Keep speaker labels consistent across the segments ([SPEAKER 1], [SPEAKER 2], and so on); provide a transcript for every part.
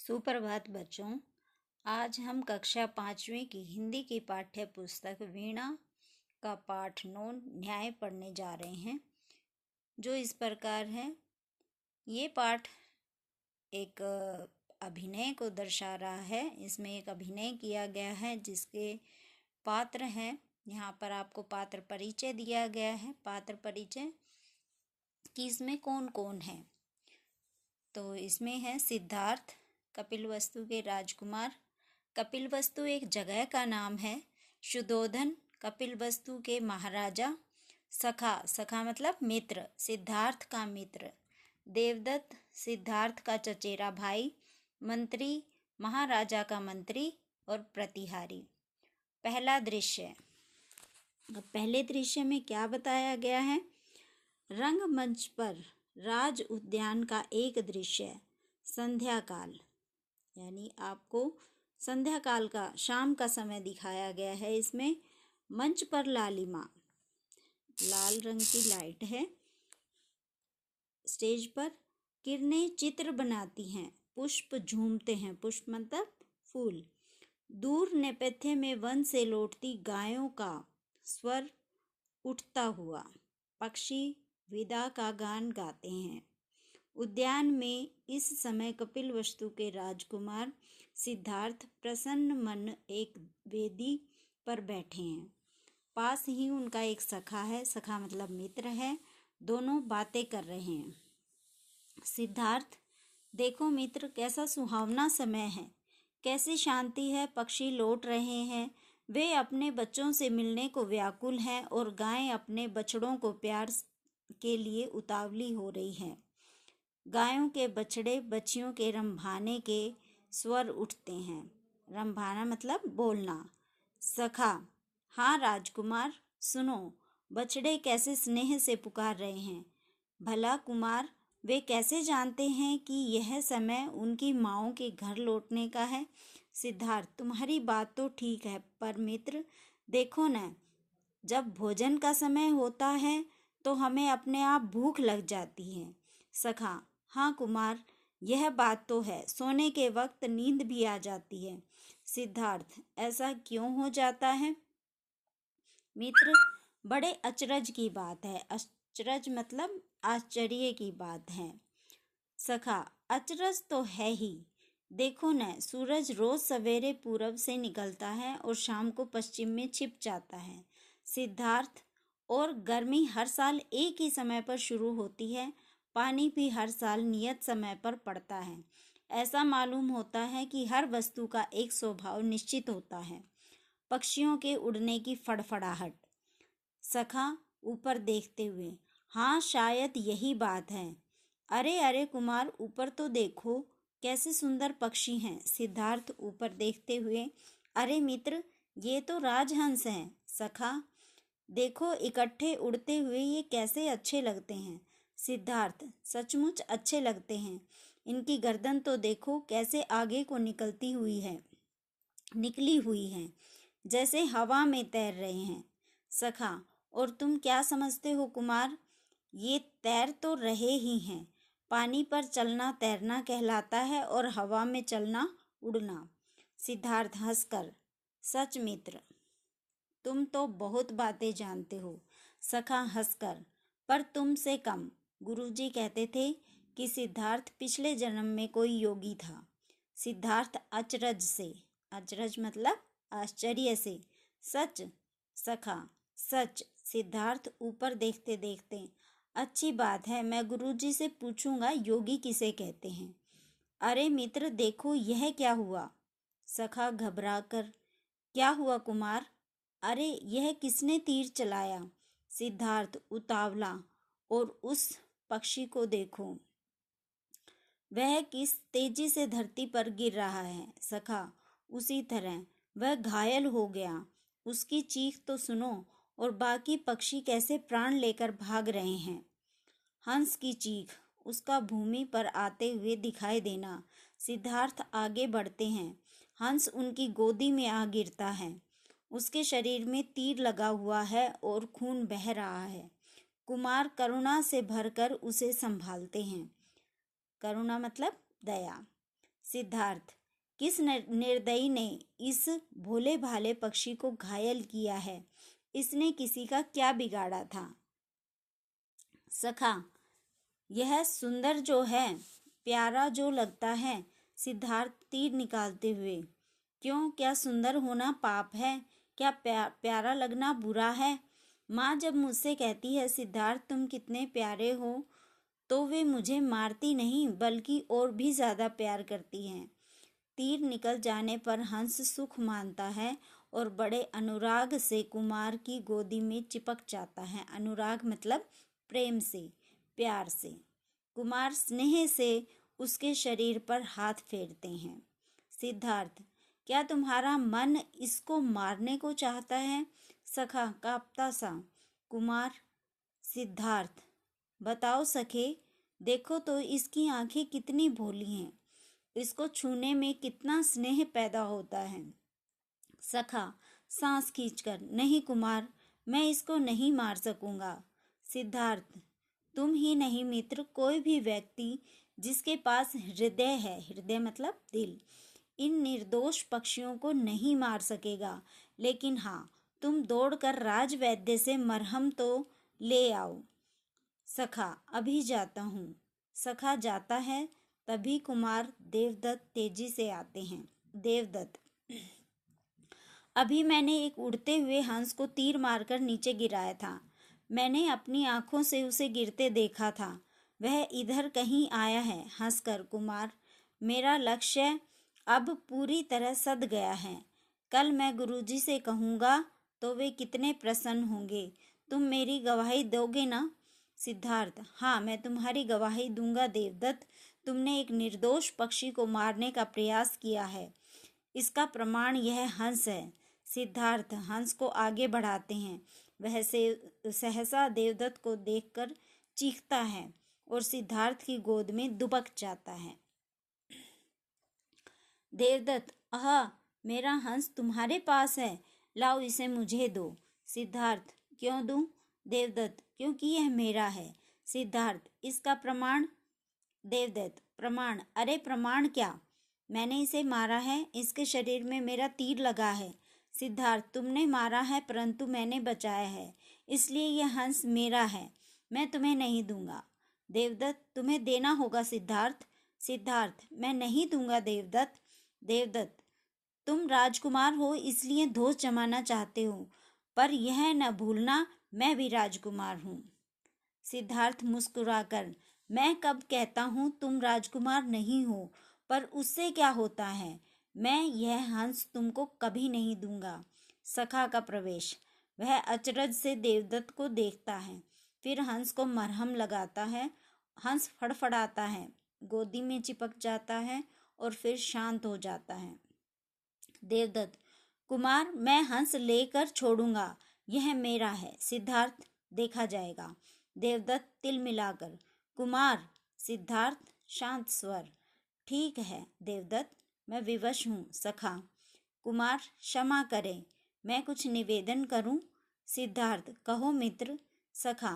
[SPEAKER 1] सुप्रभात बच्चों। आज हम कक्षा 5वीं की हिंदी की पाठ्य पुस्तक वीणा का पाठ 9 न्याय पढ़ने जा रहे हैं, जो इस प्रकार है। ये पाठ एक अभिनय को दर्शा रहा है। इसमें एक अभिनय किया गया है जिसके पात्र हैं। यहाँ पर आपको पात्र परिचय दिया गया है। पात्र परिचय कि इसमें कौन कौन है। तो इसमें है सिद्धार्थ, कपिलवस्तु के राजकुमार। कपिलवस्तु एक जगह का नाम है। शुद्धोधन, कपिलवस्तु के महाराजा। सखा, सखा मतलब मित्र, सिद्धार्थ का मित्र। देवदत्त, सिद्धार्थ का चचेरा भाई। मंत्री, महाराजा का मंत्री। और प्रतिहारी। पहला दृश्य। पहले दृश्य में क्या बताया गया है? रंगमंच पर राज उद्यान का एक दृश्य। संध्या काल, यानी आपको संध्या काल का, शाम का समय दिखाया गया है। इसमें मंच पर लालिमा, लाल रंग की लाइट है। स्टेज पर किरणें चित्र बनाती हैं, पुष्प झूमते हैं। पुष्प मतलब फूल। दूर नेपथ्य में वन से लौटती गायों का स्वर उठता हुआ। पक्षी विदा का गान गाते हैं। उद्यान में इस समय कपिलवस्तु के राजकुमार सिद्धार्थ प्रसन्न मन एक वेदी पर बैठे हैं। पास ही उनका एक सखा है। सखा मतलब मित्र है। दोनों बातें कर रहे हैं। सिद्धार्थ, देखो मित्र, कैसा सुहावना समय है, कैसी शांति है। पक्षी लौट रहे हैं। वे अपने बच्चों से मिलने को व्याकुल हैं और गायें अपने बछड़ों को प्यार के लिए उतावली हो रही हैं। गायों के बछड़े बछियों के रंभाने के स्वर उठते हैं। रंभाना मतलब बोलना। सखा, हाँ राजकुमार, सुनो, बछड़े कैसे स्नेह से पुकार रहे हैं। भला कुमार, वे कैसे जानते हैं कि यह समय उनकी माँओं के घर लौटने का है। सिद्धार्थ, तुम्हारी बात तो ठीक है, पर मित्र देखो न, जब भोजन का समय होता है तो हमें अपने आप भूख लग जाती है। सखा, हाँ कुमार, यह बात तो है, सोने के वक्त नींद भी आ जाती है। सिद्धार्थ, ऐसा क्यों हो जाता है? मित्र, बड़े अचरज की बात है। अचरज मतलब आश्चर्य की बात है। सखा, अचरज तो है ही। देखो न, सूरज रोज सवेरे पूरब से निकलता है और शाम को पश्चिम में छिप जाता है। सिद्धार्थ, और गर्मी हर साल एक ही समय पर शुरू होती है। पानी भी हर साल नियत समय पर पड़ता है। ऐसा मालूम होता है कि हर वस्तु का एक स्वभाव निश्चित होता है। पक्षियों के उड़ने की फड़फड़ाहट। सखा ऊपर देखते हुए, हाँ शायद यही बात है। अरे अरे कुमार, ऊपर तो देखो, कैसे सुंदर पक्षी हैं। सिद्धार्थ ऊपर देखते हुए, अरे मित्र, ये तो राजहंस हैं। सखा, देखो इकट्ठे उड़ते हुए ये कैसे अच्छे लगते हैं। सिद्धार्थ, सचमुच अच्छे लगते हैं। इनकी गर्दन तो देखो कैसे आगे को निकली हुई है, जैसे हवा में तैर रहे हैं। सखा, और तुम क्या समझते हो कुमार? ये तैर तो रहे ही हैं। पानी पर चलना तैरना कहलाता है और हवा में चलना उड़ना। सिद्धार्थ हंसकर, सच मित्र, तुम तो बहुत बातें जानते हो। सखा हंसकर, पर तुमसे कम। गुरुजी कहते थे कि सिद्धार्थ पिछले जन्म में कोई योगी था। सिद्धार्थ अचरज से, अचरज मतलब आश्चर्य से, सच। सखा, सच। सिद्धार्थ ऊपर देखते देखते, अच्छी बात है, मैं गुरुजी से पूछूंगा योगी किसे कहते हैं। अरे मित्र देखो, यह क्या हुआ? सखा घबराकर, क्या हुआ कुमार? अरे यह किसने तीर चलाया? सिद्धार्थ उतावला, और उस पक्षी को देखो, वह किस तेजी से धरती पर गिर रहा है। सखा, उसी तरह वह घायल हो गया। उसकी चीख तो सुनो, और बाकी पक्षी कैसे प्राण लेकर भाग रहे हैं। हंस की चीख, उसका भूमि पर आते हुए दिखाई देना। सिद्धार्थ आगे बढ़ते हैं। हंस उनकी गोदी में आ गिरता है। उसके शरीर में तीर लगा हुआ है और खून बह रहा है। कुमार करुणा से भरकर उसे संभालते हैं। करुणा मतलब दया। सिद्धार्थ, किस निर्दयी ने इस भोले भाले पक्षी को घायल किया है? इसने किसी का क्या बिगाड़ा था? सखा, यह सुंदर जो है, प्यारा जो लगता है। सिद्धार्थ तीर निकालते हुए, क्यों, क्या सुंदर होना पाप है? क्या प्यारा लगना बुरा है? माँ जब मुझसे कहती है सिद्धार्थ तुम कितने प्यारे हो, तो वे मुझे मारती नहीं बल्कि और भी ज़्यादा प्यार करती हैं। तीर निकल जाने पर हंस सुख मानता है और बड़े अनुराग से कुमार की गोदी में चिपक जाता है। अनुराग मतलब प्रेम से, प्यार से। कुमार स्नेह से उसके शरीर पर हाथ फेरते हैं। सिद्धार्थ, क्या तुम्हारा मन इसको मारने को चाहता है? सखा कांपता सा। कुमार, सिद्धार्थ, बताओ सखे, देखो तो इसकी आंखें कितनी भोली हैं, इसको छूने में कितना स्नेह पैदा होता है। सखा सांस खींचकर, नहीं कुमार, मैं इसको नहीं मार सकूंगा। सिद्धार्थ, तुम ही नहीं मित्र, कोई भी व्यक्ति जिसके पास हृदय है, हृदय मतलब दिल, इन निर्दोष पक्षियों को नहीं मार सकेगा। लेकिन हाँ, तुम दौड़कर राजवैद्य से मरहम तो ले आओ। सखा, अभी जाता हूँ। सखा जाता है, तभी कुमार देवदत्त तेजी से आते हैं। देवदत्त, अभी मैंने एक उड़ते हुए हंस को तीर मारकर नीचे गिराया था। मैंने अपनी आंखों से उसे गिरते देखा था। वह इधर कहीं आया है। हंसकर कुमार, मेरा लक्ष्य अब पूरी तरह सध गया है। कल मैं गुरुजी से कहूँगा तो वे कितने प्रसन्न होंगे। तुम मेरी गवाही दोगे ना? सिद्धार्थ, हाँ, मैं तुम्हारी गवाही दूंगा देवदत्त। तुमने एक निर्दोष पक्षी को मारने का प्रयास किया है, इसका प्रमाण यह हंस है। सिद्धार्थ हंस को आगे बढ़ाते हैं। वह से सहसा देवदत्त को देखकर चीखता है और सिद्धार्थ की गोद में दुबक जाता है। देवदत्त, आह, मेरा हंस तुम्हारे पास है, लाओ इसे मुझे दो। सिद्धार्थ, क्यों दूं? देवदत्त, क्योंकि यह मेरा है। सिद्धार्थ, इसका प्रमाण? देवदत्त, प्रमाण? अरे प्रमाण क्या, मैंने इसे मारा है, इसके शरीर में मेरा तीर लगा है। सिद्धार्थ, तुमने मारा है परंतु मैंने बचाया है, इसलिए यह हंस मेरा है, मैं तुम्हें नहीं दूंगा। देवदत्त, तुम्हें देना होगा। सिद्धार्थ, सिद्धार्थ, मैं नहीं दूंगा देवदत्त। देवदत्त, तुम राजकुमार हो इसलिए दोष जमाना चाहते हो, पर यह न भूलना मैं भी राजकुमार हूँ। सिद्धार्थ मुस्कुराकर, मैं कब कहता हूँ तुम राजकुमार नहीं हो, पर उससे क्या होता है, मैं यह हंस तुमको कभी नहीं दूंगा। सखा का प्रवेश। वह अचरज से देवदत्त को देखता है, फिर हंस को मरहम लगाता है। हंस फड़फड़ाता है, गोदी में चिपक जाता है और फिर शांत हो जाता है। देवदत्त, कुमार, मैं हंस लेकर छोड़ूंगा, यह मेरा है। सिद्धार्थ, देखा जाएगा। देवदत्त तिल मिलाकर, कुमार। सिद्धार्थ शांत स्वर, ठीक है देवदत्त, मैं विवश हूँ। सखा, कुमार, क्षमा करें, मैं कुछ निवेदन करूं? सिद्धार्थ, कहो मित्र। सखा,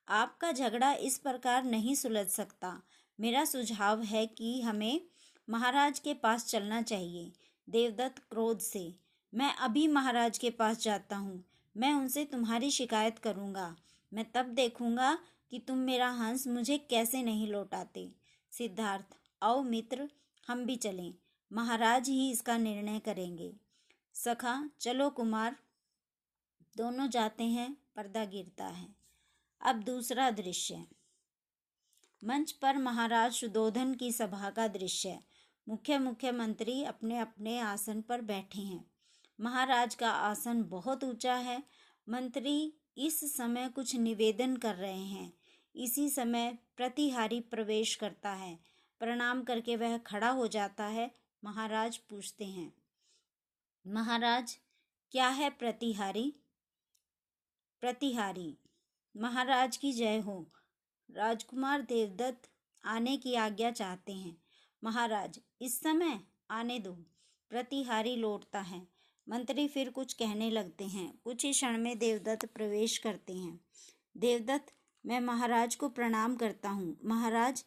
[SPEAKER 1] आपका झगड़ा इस प्रकार नहीं सुलझ सकता। मेरा सुझाव है कि हमें महाराज के पास चलना चाहिए। देवदत्त क्रोध से, मैं अभी महाराज के पास जाता हूँ, मैं उनसे तुम्हारी शिकायत करूँगा। मैं तब देखूँगा कि तुम मेरा हंस मुझे कैसे नहीं लौटाते। सिद्धार्थ, आओ मित्र, हम भी चलें, महाराज ही इसका निर्णय करेंगे। सखा, चलो कुमार। दोनों जाते हैं, पर्दा गिरता है। अब दूसरा दृश्य। मंच पर महाराज सुधोधन की सभा का दृश्य। मुख्यमंत्री अपने अपने आसन पर बैठे हैं। महाराज का आसन बहुत ऊंचा है। मंत्री इस समय कुछ निवेदन कर रहे हैं। इसी समय प्रतिहारी प्रवेश करता है। प्रणाम करके वह खड़ा हो जाता है। महाराज पूछते हैं, महाराज, क्या है प्रतिहारी? प्रतिहारी, महाराज की जय हो। राजकुमार देवदत्त आने की आज्ञा चाहते हैं। महाराज, इस समय आने दो। प्रतिहारी लौटता है। मंत्री फिर कुछ कहने लगते हैं। कुछ ही क्षण में देवदत्त प्रवेश करते हैं। देवदत्त, मैं महाराज को प्रणाम करता हूँ। महाराज।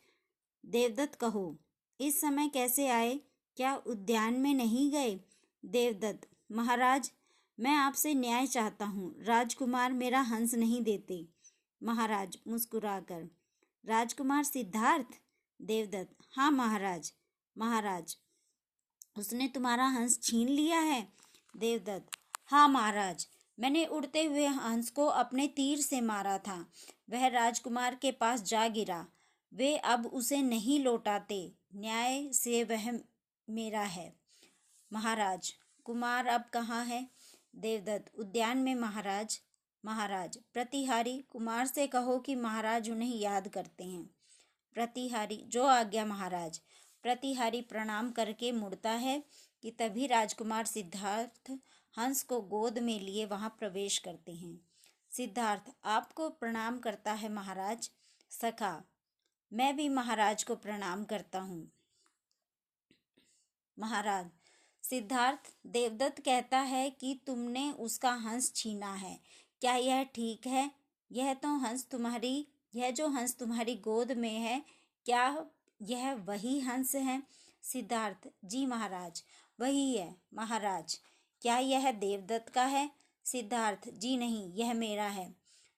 [SPEAKER 1] देवदत्त, कहो, इस समय कैसे आए? क्या उद्यान में नहीं गए? देवदत्त, महाराज, मैं आपसे न्याय चाहता हूँ। राजकुमार मेरा हंस नहीं देते। महाराज मुस्कुराकर, राजकुमार सिद्धार्थ? देवदत्त, हाँ महाराज। महाराज, उसने तुम्हारा हंस छीन लिया है? देवदत्त, हाँ महाराज, मैंने उड़ते हुए हंस को अपने तीर से मारा था। वह राजकुमार के पास जा गिरा। वे अब उसे नहीं लौटाते। न्याय से वह मेरा है। महाराज, कुमार अब कहाँ है? देवदत्त, उद्यान में महाराज। महाराज, प्रतिहारी, कुमार से कहो कि महाराज उन्हें याद करते हैं। प्रतिहारी, जो आज्ञा महाराज। प्रतिहारी प्रणाम करके मुड़ता है कि तभी राजकुमार सिद्धार्थ हंस को गोद में लिए वहां प्रवेश करते हैं। सिद्धार्थ, आपको प्रणाम करता है महाराज। सखा, मैं भी महाराज को प्रणाम करता हूँ। महाराज, सिद्धार्थ, देवदत्त कहता है कि तुमने उसका हंस छीना है। क्या यह ठीक है? यह जो हंस तुम्हारी गोद में है, क्या यह वही हंस है? सिद्धार्थ, जी महाराज, वही है। महाराज, क्या यह देवदत्त का है? सिद्धार्थ, जी नहीं, यह मेरा है।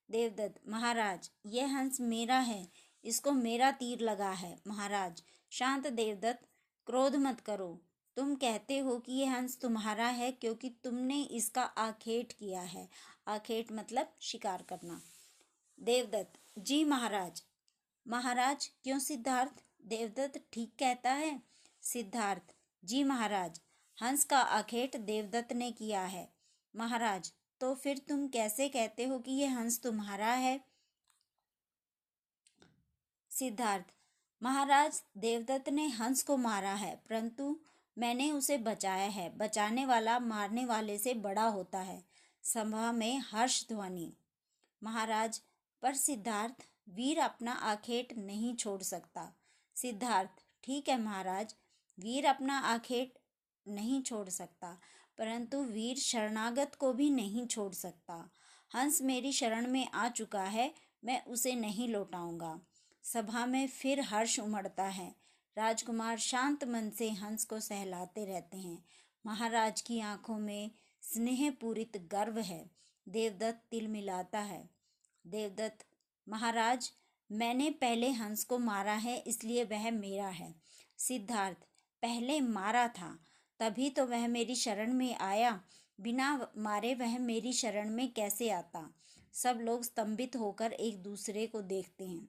[SPEAKER 1] देवदत्त, महाराज, यह हंस मेरा है। इसको मेरा तीर लगा है। महाराज, शांत देवदत्त, क्रोध मत करो। तुम कहते हो कि यह हंस तुम्हारा है क्योंकि तुमने इसका आखेट किया है। आखेट मतलब शिकार करना। देवदत्त, जी महाराज। महाराज, क्यों सिद्धार्थ? देवदत्त ठीक कहता है। सिद्धार्थ, जी महाराज, हंस का आखेट देवदत्त ने किया है। महाराज, तो फिर तुम कैसे कहते हो कि यह हंस तुम्हारा है? सिद्धार्थ, महाराज, देवदत्त ने हंस को मारा है, परंतु मैंने उसे बचाया है। बचाने वाला मारने वाले से बड़ा होता है। सभा में हर्ष ध्वनि। महाराज, पर सिद्धार्थ, वीर अपना आखेट नहीं छोड़ सकता। सिद्धार्थ, ठीक है महाराज, वीर अपना आखेट नहीं छोड़ सकता, परंतु वीर शरणागत को भी नहीं छोड़ सकता। हंस मेरी शरण में आ चुका है, मैं उसे नहीं लौटाऊंगा। सभा में फिर हर्ष उमड़ता है। राजकुमार शांत मन से हंस को सहलाते रहते हैं। महाराज की आंखों में स्नेहपूरित गर्व है। देवदत्त तिल मिलाता है। देवदत्त, महाराज, मैंने पहले हंस को मारा है, इसलिए वह मेरा है। सिद्धार्थ, पहले मारा था, तभी तो वह मेरी शरण में आया। बिना मारे वह मेरी शरण में कैसे आता? सब लोग स्तंभित होकर एक दूसरे को देखते हैं।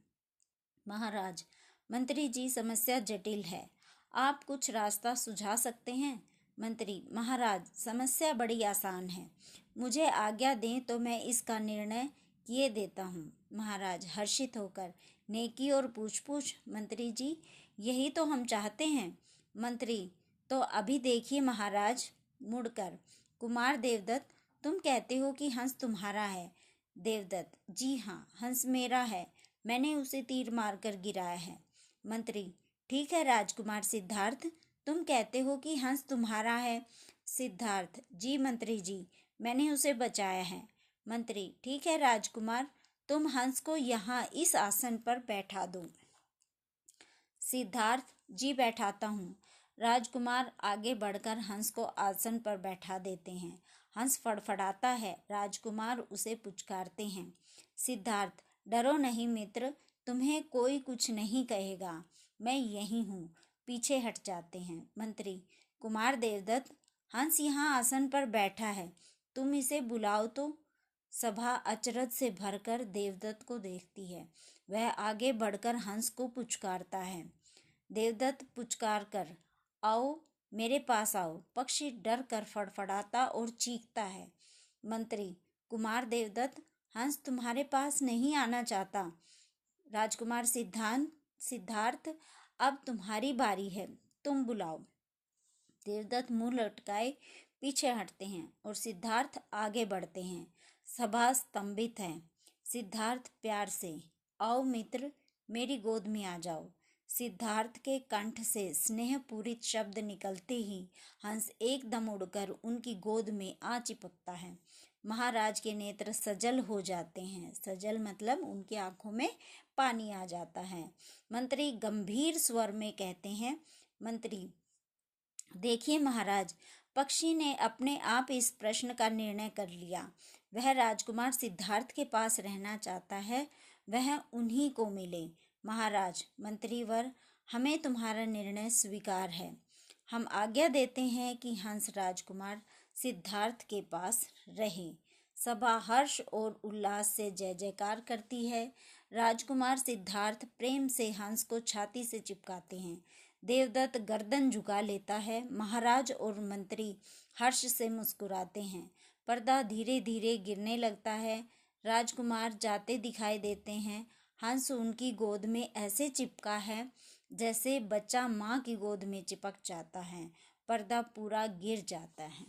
[SPEAKER 1] महाराज, मंत्री जी, समस्या जटिल है। आप कुछ रास्ता सुझा सकते हैं? मंत्री, महाराज, समस्या बड़ी आसान है। मुझे आज्ञा दें तो मैं इसका निर्णय किए देता हूँ। महाराज हर्षित होकर, नेकी और पूछ पूछ। मंत्री जी, यही तो हम चाहते हैं। मंत्री, तो अभी देखिए महाराज। मुड़कर, कुमार देवदत्त, तुम कहते हो कि हंस तुम्हारा है। देवदत्त, जी हाँ, हंस मेरा है, मैंने उसे तीर मारकर गिराया है। मंत्री, ठीक है राजकुमार सिद्धार्थ, तुम कहते हो कि हंस तुम्हारा है। सिद्धार्थ, जी मंत्री जी, मैंने उसे बचाया है। मंत्री, ठीक है राजकुमार, तुम हंस को यहाँ इस आसन पर बैठा दो। सिद्धार्थ, जी बैठाता हूँ। राजकुमार आगे बढ़कर हंस को आसन पर बैठा देते हैं। हंस फड़फड़ाता है। राजकुमार उसे पुचकारते हैं। सिद्धार्थ, डरो नहीं मित्र, तुम्हें कोई कुछ नहीं कहेगा, मैं यही हूँ। पीछे हट जाते हैं। मंत्री, कुमार देवदत्त, हंस यहाँ आसन पर बैठा है, तुम इसे बुलाओ तो। सभा अचरज से भरकर देवदत्त को देखती है। वह आगे बढ़कर हंस को पुचकारता है। देवदत्त पुचकार कर, आओ मेरे पास आओ। पक्षी डर कर फड़फड़ाता और चीखता है। मंत्री, कुमार देवदत्त, हंस तुम्हारे पास नहीं आना चाहता। राजकुमार सिद्धार्थ, अब तुम्हारी बारी है, तुम बुलाओ। देवदत्त मुंह लटकाए पीछे हटते हैं और सिद्धार्थ आगे बढ़ते हैं। सभा स्तंभित है। सिद्धार्थ प्यार से, आओ मित्र, मेरी गोद में आ जाओ। सिद्धार्थ के कंठ से स्नेहपूरित शब्द निकलते ही हंस एकदम उड़कर उनकी गोद में आ चिपकता है। महाराज के नेत्र सजल हो जाते हैं। सजल मतलब उनकी आंखों में पानी आ जाता है। मंत्री गंभीर स्वर में कहते हैं। मंत्री, देखिए महाराज, पक्षी ने अपने आप इस प्रश्न का निर्णय कर लिया। वह राजकुमार सिद्धार्थ के पास रहना चाहता है, वह उन्हीं को मिले। महाराज, मंत्रीवर, हमें तुम्हारा निर्णय स्वीकार है। हम आज्ञा देते हैं कि हंस राजकुमार सिद्धार्थ के पास रहे। सभा हर्ष और उल्लास से जय जयकार करती है। राजकुमार सिद्धार्थ प्रेम से हंस को छाती से चिपकाते हैं। देवदत्त गर्दन झुका लेता है। महाराज और मंत्री हर्ष से मुस्कुराते हैं। पर्दा धीरे धीरे गिरने लगता है। राजकुमार जाते दिखाई देते हैं। हंस उनकी गोद में ऐसे चिपका है जैसे बच्चा माँ की गोद में चिपक जाता है। पर्दा पूरा गिर जाता है।